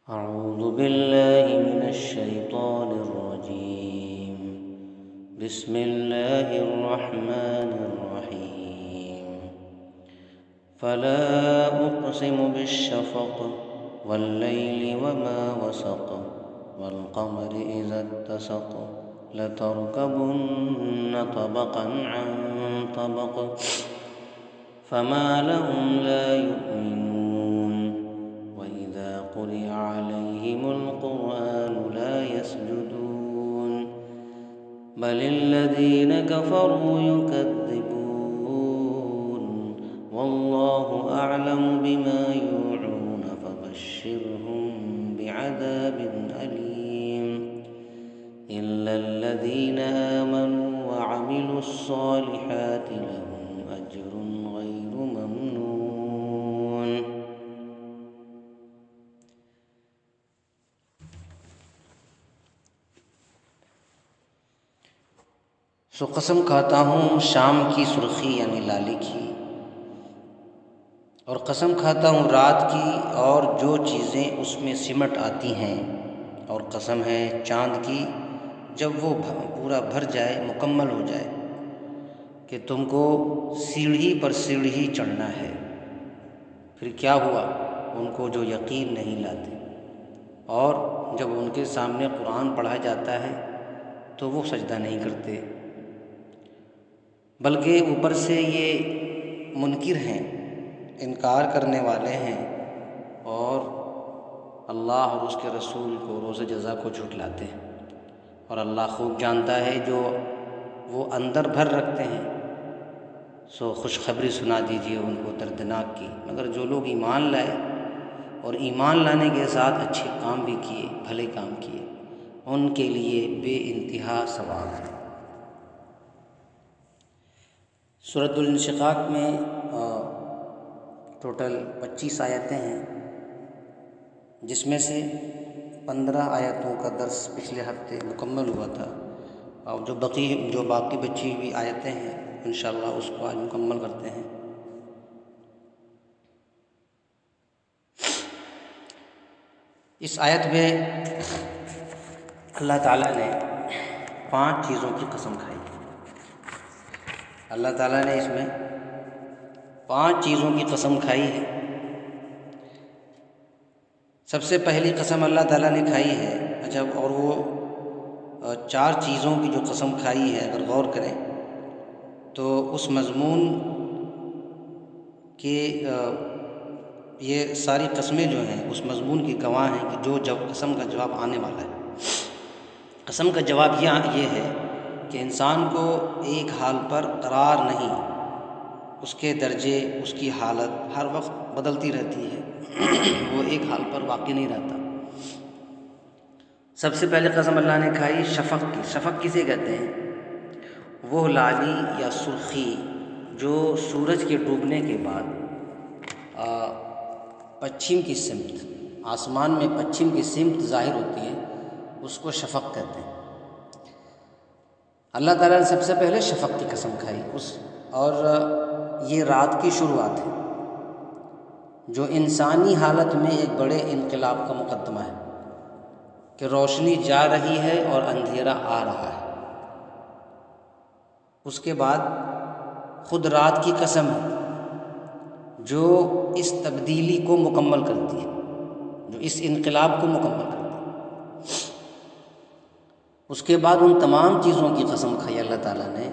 أعوذ بالله من الشيطان الرجيم. بسم الله الرحمن الرحيم. فلا أقسم بالشفق والليل وما وسق والقمر إذا اتسق لتركبن طبقا عن طبق فما لهم لا يؤمنون وإذا قرئ عليهم القرآن لا يسجدون بل الذين كفروا يكذبون والله أعلم بما يوعون فبشرهم بعذاب أليم إلا الذين آمنوا وعملوا الصالحات لهم أجر غير ممنون. قسم کھاتا ہوں شام کی سرخی یعنی لالی کی، اور قسم کھاتا ہوں رات کی اور جو چیزیں اس میں سمٹ آتی ہیں، اور قسم ہے چاند کی جب وہ پورا بھر جائے، مکمل ہو جائے، کہ تم کو سیڑھی پر سیڑھی چڑھنا ہے. پھر کیا ہوا ان کو جو یقین نہیں لاتے، اور جب ان کے سامنے قرآن پڑھا جاتا ہے تو وہ سجدہ نہیں کرتے، بلکہ اوپر سے یہ منکر ہیں، انکار کرنے والے ہیں، اور اللہ اور اس کے رسول کو، روز جزا کو جھٹلاتے ہیں. اور اللہ خوب جانتا ہے جو وہ اندر بھر رکھتے ہیں. سو خوشخبری سنا دیجیے ان کو دردناک کی، مگر جو لوگ ایمان لائے اور ایمان لانے کے ساتھ اچھے کام بھی کیے، بھلے کام کیے، ان کے لیے بے انتہا ثواب ہے. سورۃ الانشقاق میں ٹوٹل 25 آیتیں ہیں، جس میں سے 15 آیتوں کا درس پچھلے ہفتے مکمل ہوا تھا، اور جو باقی بچی ہوئی آیتیں ہیں انشاءاللہ اس کو آج مکمل کرتے ہیں. اس آیت میں اللہ تعالیٰ نے 5 چیزوں کی قسم کھائی. اللہ تعالیٰ نے اس میں 5 چیزوں کی قسم کھائی ہے. سب سے پہلی قسم اللہ تعالیٰ نے کھائی ہے، اور وہ 4 چیزوں کی جو قسم کھائی ہے اگر غور کریں تو اس مضمون کے یہ ساری قسمیں جو ہیں اس مضمون کی گواہ ہیں کہ جو قسم کا جواب آنے والا ہے. قسم کا جواب یہ ہے کہ انسان کو ایک حال پر قرار نہیں، اس کے درجے، اس کی حالت ہر وقت بدلتی رہتی ہے، وہ ایک حال پر واقع نہیں رہتا. سب سے پہلے قسم اللہ نے کھائی شفق کی. شفق کسے کہتے ہیں؟ وہ لالی یا سرخی جو سورج کے ڈوبنے کے بعد پچھم کی سمت، آسمان میں پچھم کی سمت ظاہر ہوتی ہے، اس کو شفق کہتے ہیں. اللہ تعالیٰ نے سب سے پہلے شفق کی قسم کھائی. اور یہ رات کی شروعات ہے جو انسانی حالت میں ایک بڑے انقلاب کا مقدمہ ہے، کہ روشنی جا رہی ہے اور اندھیرا آ رہا ہے. اس کے بعد خود رات کی قسم ہے جو اس تبدیلی کو مکمل کرتی ہے، جو اس انقلاب کو مکمل کرتی ہے. اس کے بعد ان تمام چیزوں کی قسم کھائی اللہ تعالیٰ نے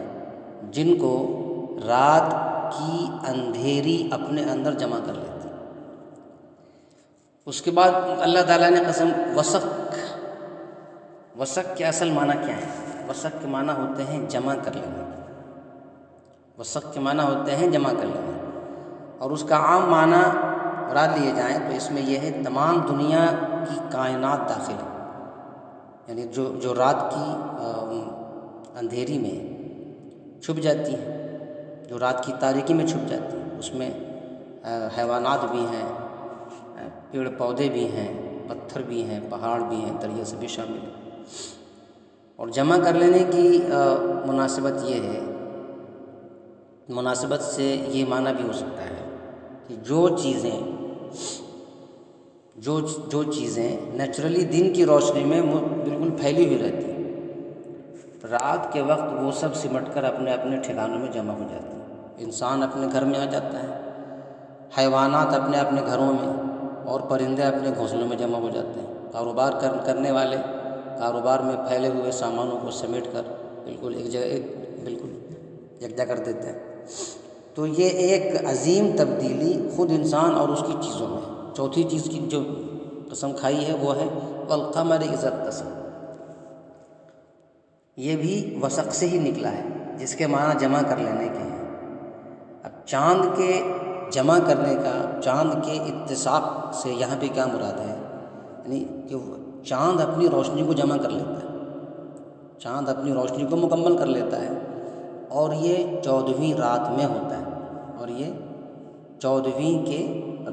جن کو رات کی اندھیری اپنے اندر جمع کر لیتی. اس کے بعد اللہ تعالیٰ نے قسم وسق کے اصل معنی کیا ہے؟ وسق کے معنی ہوتے ہیں جمع کر لینا. وسق کے معنی ہوتے ہیں جمع کر لینا، اور اس کا عام معنی مراد لیے جائیں تو اس میں یہ ہے تمام دنیا کی کائنات داخل ہے. یعنی جو رات کی اندھیری میں چھپ جاتی ہیں، جو رات کی تاریکی میں چھپ جاتی ہیں، اس میں حیوانات بھی ہیں، پیڑ پودے بھی ہیں، پتھر بھی ہیں، پہاڑ بھی ہیں، دریا سے بھی شامل ہیں. اور جمع کر لینے کی مناسبت یہ ہے، مناسبت سے یہ معنی بھی ہو سکتا ہے کہ جو چیزیں جو چیزیں نیچرلی دن کی روشنی میں بالکل پھیلی ہوئی رہتی ہیں، رات کے وقت وہ سب سمٹ کر اپنے اپنے ٹھکانوں میں جمع ہو جاتی ہیں۔ انسان اپنے گھر میں آ جاتا ہے، حیوانات اپنے اپنے گھروں میں، اور پرندے اپنے گھونسلوں میں جمع ہو جاتے ہیں۔ کاروبار کرنے والے کاروبار میں پھیلے ہوئے سامانوں کو سمیٹ کر بالکل یکجا کر دیتے ہیں۔ تو یہ ایک عظیم تبدیلی خود انسان اور اس کی چیزوں میں ہے۔ چوتھی چیز کی جو قسم کھائی ہے وہ ہے والقمر اذا اتسق، یہ بھی وسق سے ہی نکلا ہے، جس کے معنی جمع کر لینے کے ہیں۔ اب چاند کے جمع کرنے کا، چاند کے اتساق سے یہاں پہ کیا مراد ہے؟ یعنی کہ چاند اپنی روشنی کو جمع کر لیتا ہے، چاند اپنی روشنی کو مکمل کر لیتا ہے، اور یہ 14ویں رات میں ہوتا ہے، اور یہ 14ویں کے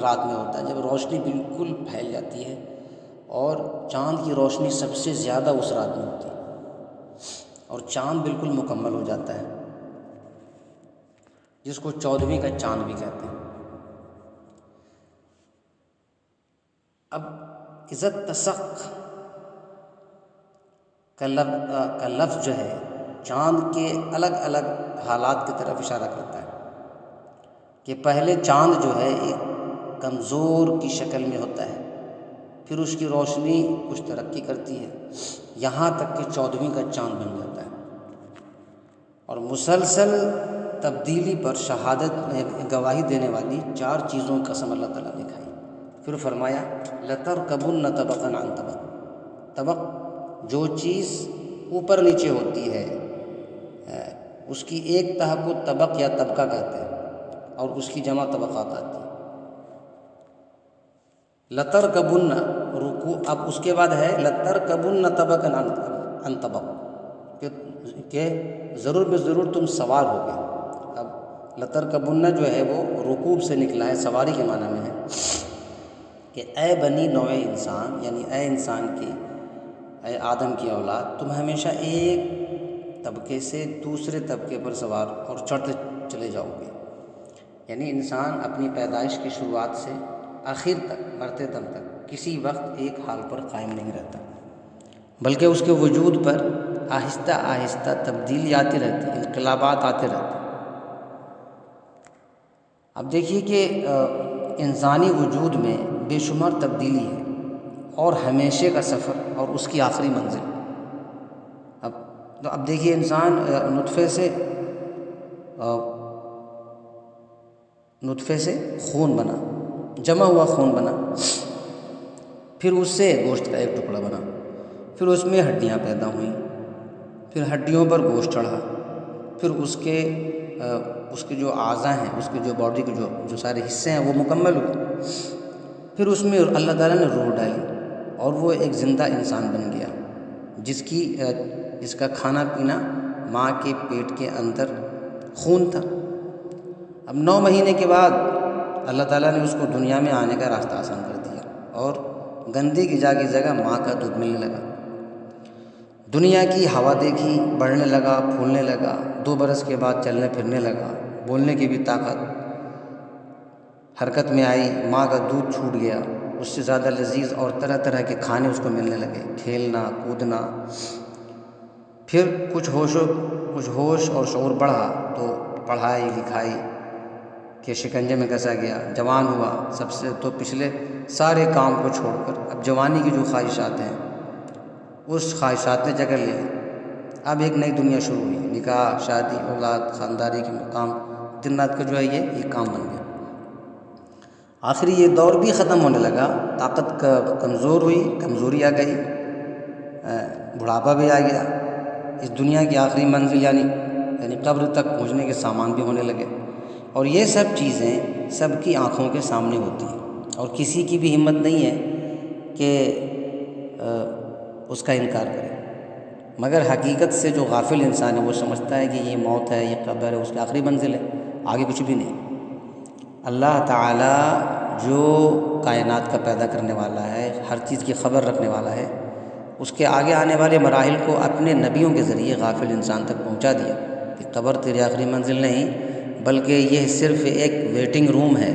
رات میں ہوتا ہے، جب روشنی بالکل پھیل جاتی ہے، اور چاند کی روشنی سب سے زیادہ اس رات میں ہوتی ہے، اور چاند بالکل مکمل ہو جاتا ہے، جس کو 14ویں کا چاند بھی کہتے ہیں۔ اب اذا اتسق کا لفظ جو ہے چاند کے الگ الگ حالات کی طرف اشارہ کرتا ہے، کہ پہلے چاند جو ہے ایک کمزور کی شکل میں ہوتا ہے، پھر اس کی روشنی کچھ ترقی کرتی ہے، یہاں تک کہ 14ویں کا چاند بن جاتا ہے، اور مسلسل تبدیلی پر شہادت میں گواہی دینے والی 4 چیزوں کی قسم اللہ تعالیٰ نے کھائی۔ پھر فرمایا لَتَرْكَبُنَّ طَبَقًا عَنْ طَبَقٍ، طبق جو چیز اوپر نیچے ہوتی ہے، اس کی ایک تہ کو طبق یا طبقہ کہتے ہیں، اور اس کی جمع طبقات آتی ہیں۔ لَتَرْكَبُنَّ رکوع، اب اس کے بعد ہے لَتَرْكَبُنَّ طَبَقًا عَنْ طَبَقٍ، کہ ضرور بے ضرور تم سوار ہوگے۔ اب لَتَرْكَبُنَّ جو ہے وہ رکوب سے نکلا ہے، سواری کے معنی میں ہے، کہ اے بنی نوع انسان، یعنی اے انسان کی، اے آدم کی اولاد، تم ہمیشہ ایک طبقے سے دوسرے طبقے پر سوار اور چڑھتے چلے جاؤ گے۔ یعنی انسان اپنی پیدائش کی شروعات سے آخر تک، مرتے دم تک کسی وقت ایک حال پر قائم نہیں رہتا، بلکہ اس کے وجود پر آہستہ آہستہ تبدیلی آتی رہتی، انقلابات آتے رہتے۔ اب دیکھیے کہ انسانی وجود میں بے شمار تبدیلی ہے، اور ہمیشہ کا سفر اور اس کی آخری منزل۔ اب دیکھیے نطفے سے خون بنا، جمع ہوا خون بنا، پھر اس سے گوشت کا ایک ٹکڑا بنا، پھر اس میں ہڈیاں پیدا ہوئیں، پھر ہڈیوں پر گوشت چڑھا، پھر اس کے جو اعضاء ہیں، اس کے جو باڈی کے جو سارے حصے ہیں وہ مکمل ہوئے، پھر اس میں اللہ تعالیٰ نے روح ڈالی، اور وہ ایک زندہ انسان بن گیا، جس کا کھانا پینا ماں کے پیٹ کے اندر خون تھا۔ اب 9 مہینے کے بعد اللہ تعالیٰ نے اس کو دنیا میں آنے کا راستہ آسان کر دیا، اور گندی غذا کی جگہ ماں کا دودھ ملنے لگا۔ دنیا کی ہوا دیکھی، بڑھنے لگا، پھولنے لگا، 2 برس کے بعد چلنے پھرنے لگا، بولنے کی بھی طاقت حرکت میں آئی، ماں کا دودھ چھوٹ گیا، اس سے زیادہ لذیذ اور طرح طرح کے کھانے اس کو ملنے لگے، کھیلنا کودنا، پھر کچھ ہوش اور شعور بڑھا تو پڑھائی لکھائی کے شکنجے میں کسا گیا، جوان ہوا، سب سے تو پچھلے سارے کام کو چھوڑ کر اب جوانی کی جو خواہشات ہیں اس خواہشات نے جگہ لے لی۔ اب ایک نئی دنیا شروع ہوئی، نکاح، شادی، اولاد، خاندانی کے مقام، دن رات کا جو ہے یہ کام بن گیا۔ آخری یہ دور بھی ختم ہونے لگا، طاقت کمزور ہوئی، کمزوری آ گئی، بڑھاپا بھی آ گیا، اس دنیا کی آخری منزل یعنی قبر تک پہنچنے کے سامان بھی ہونے لگے، اور یہ سب چیزیں سب کی آنکھوں کے سامنے ہوتی ہیں، اور کسی کی بھی ہمت نہیں ہے کہ اس کا انکار کرے، مگر حقیقت سے جو غافل انسان ہے وہ سمجھتا ہے کہ یہ موت ہے، یہ قبر ہے، اس کی آخری منزل ہے، آگے کچھ بھی نہیں۔ اللہ تعالیٰ جو کائنات کا پیدا کرنے والا ہے، ہر چیز کی خبر رکھنے والا ہے، اس کے آگے آنے والے مراحل کو اپنے نبیوں کے ذریعے غافل انسان تک پہنچا دیا کہ قبر تیری آخری منزل نہیں، بلکہ یہ صرف ایک ویٹنگ روم ہے،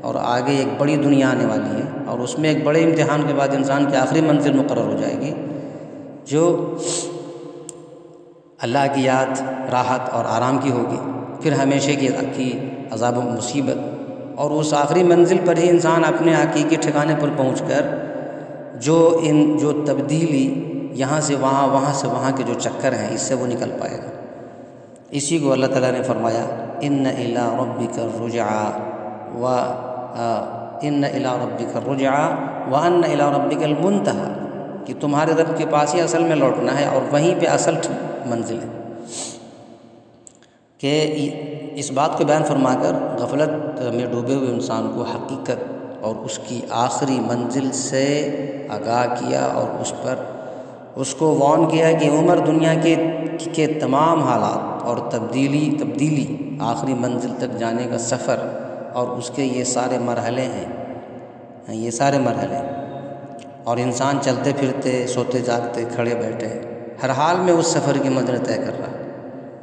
اور آگے ایک بڑی دنیا آنے والی ہے، اور اس میں ایک بڑے امتحان کے بعد انسان کی آخری منزل مقرر ہو جائے گی، جو اللہ کی یاد، راحت اور آرام کی ہوگی، پھر ہمیشہ کی عذاب و مصیبت، اور اس آخری منزل پر ہی انسان اپنے حقیقی ٹھکانے پر پہنچ کر جو تبدیلی یہاں سے وہاں، وہاں سے وہاں کے جو چکر ہیں، اس سے وہ نکل پائے گا۔ اسی کو اللہ تعالیٰ نے فرمایا ان الی ربک الرجعی وان الی ربک المنتہی، کہ تمہارے رب کے پاس ہی اصل میں لوٹنا ہے اور وہیں پہ اصل منزل ہے۔ کہ اس بات کو بیان فرما کر غفلت میں ڈوبے ہوئے انسان کو حقیقت اور اس کی آخری منزل سے آگاہ کیا، اور اس کو وارن کیا کہ عمر دنیا کے تمام حالات اور تبدیلی آخری منزل تک جانے کا سفر اور اس کے یہ سارے مرحلے ہیں، اور انسان چلتے پھرتے، سوتے جاگتے، کھڑے بیٹھے، ہر حال میں اس سفر کی منزل طے کر رہا ہے،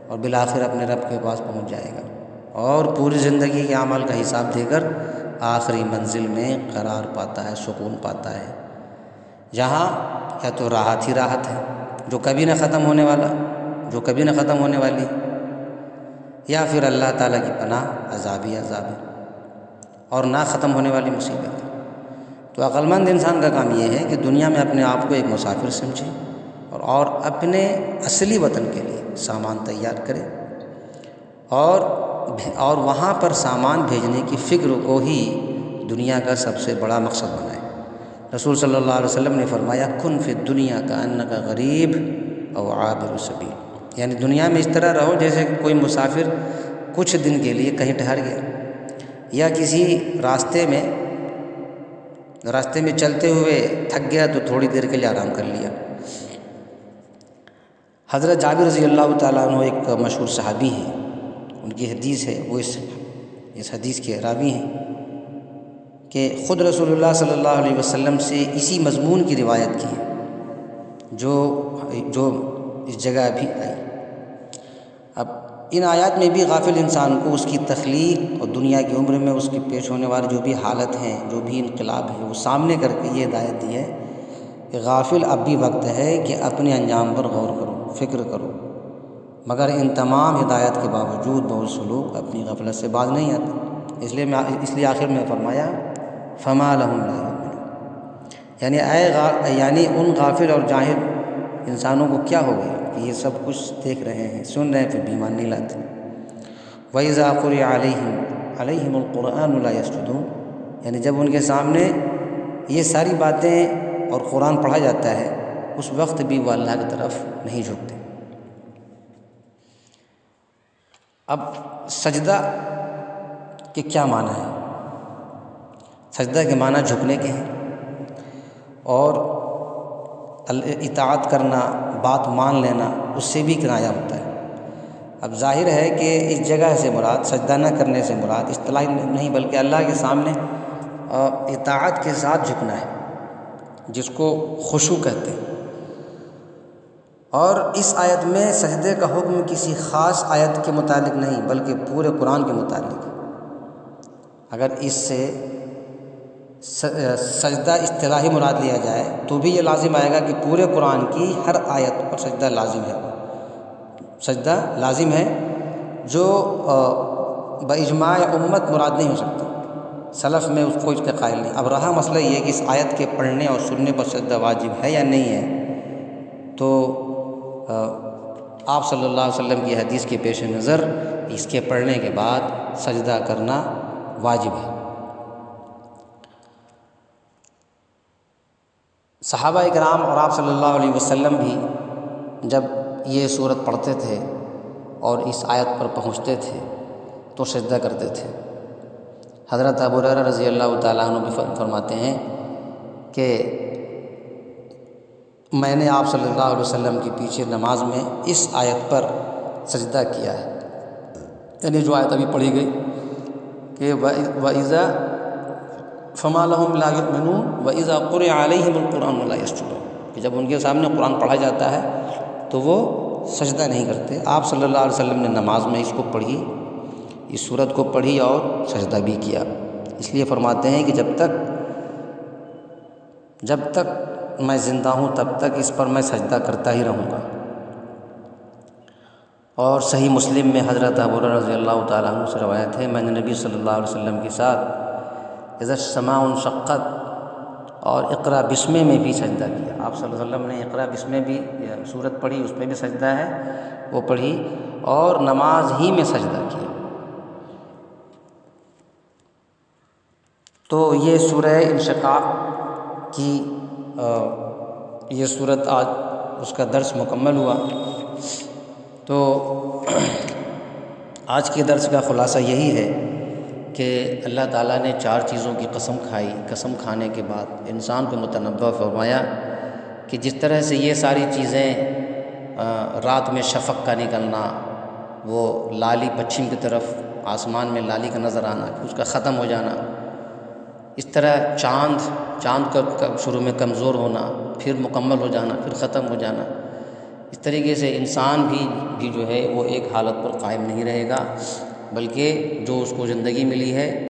اور بالآخر اپنے رب کے پاس پہنچ جائے گا، اور پوری زندگی کے اعمال کا حساب دے کر آخری منزل میں قرار پاتا ہے، سکون پاتا ہے، جہاں یا تو راحت ہی راحت ہے جو کبھی نہ ختم ہونے والی، یا پھر اللہ تعالیٰ کی پناہ عذاب ہی عذاب ہے اور نہ ختم ہونے والی مصیبت ہے۔ تو عقل مند انسان کا کام یہ ہے کہ دنیا میں اپنے آپ کو ایک مسافر سمجھے اور اپنے اصلی وطن کے لیے سامان تیار کرے، اور وہاں پر سامان بھیجنے کی فکر کو ہی دنیا کا سب سے بڑا مقصد بنائے۔ رسول صلی اللہ علیہ وسلم نے فرمایا کن فی الدنیا کأنک غریب او عابر سبیل، یعنی دنیا میں اس طرح رہو جیسے کوئی مسافر کچھ دن کے لیے کہیں ٹھہر گیا، یا کسی راستے میں چلتے ہوئے تھک گیا تو تھوڑی دیر کے لیے آرام کر لیا۔ حضرت جابر رضی اللہ تعالیٰ عنہ ایک مشہور صحابی ہیں، ان کی حدیث ہے، وہ اس حدیث کے راوی ہیں کہ خود رسول اللہ صلی اللہ علیہ وسلم سے اسی مضمون کی روایت کی ہے جو اس جگہ ابھی آئی۔ اب ان آیات میں بھی غافل انسان کو اس کی تخلیق اور دنیا کی عمر میں اس کے پیش ہونے والی جو بھی حالت ہیں، جو بھی انقلاب ہے، وہ سامنے کر کے یہ ہدایت دی ہے کہ غافل اب بھی وقت ہے کہ اپنے انجام پر غور کرو، فکر کرو، مگر ان تمام ہدایت کے باوجود بہت سے لوگ اپنی غفلت سے باز نہیں آتے، اس لیے آخر میں فرمایا فما لهم لا یؤمنون، یعنی ان غافل اور جاہل انسانوں کو کیا ہو گیا کہ یہ سب کچھ دیکھ رہے ہیں، سن رہے ہیں، پھر بھی ایمان نہیں لاتے۔ وَإِذَا قُرِئَ عَلَيْهِمُ الْقُرْآنُ لَا يَسْجُدُونَ، یعنی جب ان کے سامنے یہ ساری باتیں اور قرآن پڑھا جاتا ہے، اس وقت بھی وہ اللہ کی طرف نہیں جھکتے۔ اب سجدہ کے کیا معنی ہے؟ سجدہ کے معنی جھکنے کے ہیں، اور اطاعت کرنا، بات مان لینا، اس سے بھی کنایہ ہوتا ہے۔ اب ظاہر ہے کہ اس جگہ سے مراد سجدہ نہ کرنے سے مراد اصطلاحی نہیں بلکہ اللہ کے سامنے اطاعت کے ساتھ جھکنا ہے، جس کو خشوع کہتے ہیں۔ اور اس آیت میں سجدے کا حکم کسی خاص آیت کے متعلق نہیں بلکہ پورے قرآن کے متعلق ہے۔ اگر اس سے سجدہ اصطلاحی مراد لیا جائے تو بھی یہ لازم آئے گا کہ پورے قرآن کی ہر آیت پر سجدہ لازم ہے، سجدہ لازم ہے، جو باجماع امت مراد نہیں ہو سکتا، سلف میں اس کو اس کے قائل نہیں۔ اب رہا مسئلہ یہ کہ اس آیت کے پڑھنے اور سننے پر سجدہ واجب ہے یا نہیں ہے، تو آپ صلی اللہ علیہ وسلم کی حدیث کے پیش نظر اس کے پڑھنے کے بعد سجدہ کرنا واجب ہے۔ صحابہ اکرام اور آپ صلی اللہ علیہ وسلم بھی جب یہ سورت پڑھتے تھے اور اس آیت پر پہنچتے تھے تو سجدہ کرتے تھے۔ حضرت ابو ہریرہ رضی اللہ تعالیٰ عنہ بھی فرماتے ہیں کہ میں نے آپ صلی اللہ علیہ وسلم کے پیچھے نماز میں اس آیت پر سجدہ کیا ہے، یعنی جو آیت ابھی پڑھی گئی کہ وَإِذَا فَمَا لَهُمْ لَا يُؤْمِنُونَ وَإِذَا قُرِئَ عَلَيْهِمُ الْقُرْآنُ لَا يَسْجُدُونَ، کہ جب ان کے سامنے قرآن پڑھا جاتا ہے تو وہ سجدہ نہیں کرتے۔ آپ صلی اللہ علیہ وسلم نے نماز میں اس کو پڑھی، اس سورت کو پڑھی اور سجدہ بھی کیا۔ اس لیے فرماتے ہیں کہ جب تک جب تک میں زندہ ہوں تب تک اس پر میں سجدہ کرتا ہی رہوں گا۔ اور صحیح مسلم میں حضرت ابو ہریرہ رضی اللہ تعالیٰ عنہ سے روایت ہے، میں نے نبی صلی اللہ علیہ وسلم کے ساتھ اذا السماء انشقت اور اقرا بسمہ میں بھی سجدہ کیا۔ آپ صلی اللہ علیہ وسلم نے اقرا بسمہ بھی سورت پڑھی، اس میں بھی سجدہ ہے وہ پڑھی، اور نماز ہی میں سجدہ کیا۔ تو یہ سورہ انشقاق کی یہ صورت آج اس کا درس مکمل ہوا۔ تو آج کے درس کا خلاصہ یہی ہے کہ اللہ تعالیٰ نے 4 چیزوں کی قسم کھائی۔ قسم کھانے کے بعد انسان کو متنبہ فرمایا کہ جس طرح سے یہ ساری چیزیں رات میں شفق کا نکلنا، وہ لالی پچھم کی طرف آسمان میں لالی کا نظر آنا، اس کا ختم ہو جانا، اس طرح چاند کا شروع میں کمزور ہونا، پھر مکمل ہو جانا، پھر ختم ہو جانا، اس طریقے سے انسان بھی جو ہے وہ ایک حالت پر قائم نہیں رہے گا، بلکہ جو اس کو زندگی ملی ہے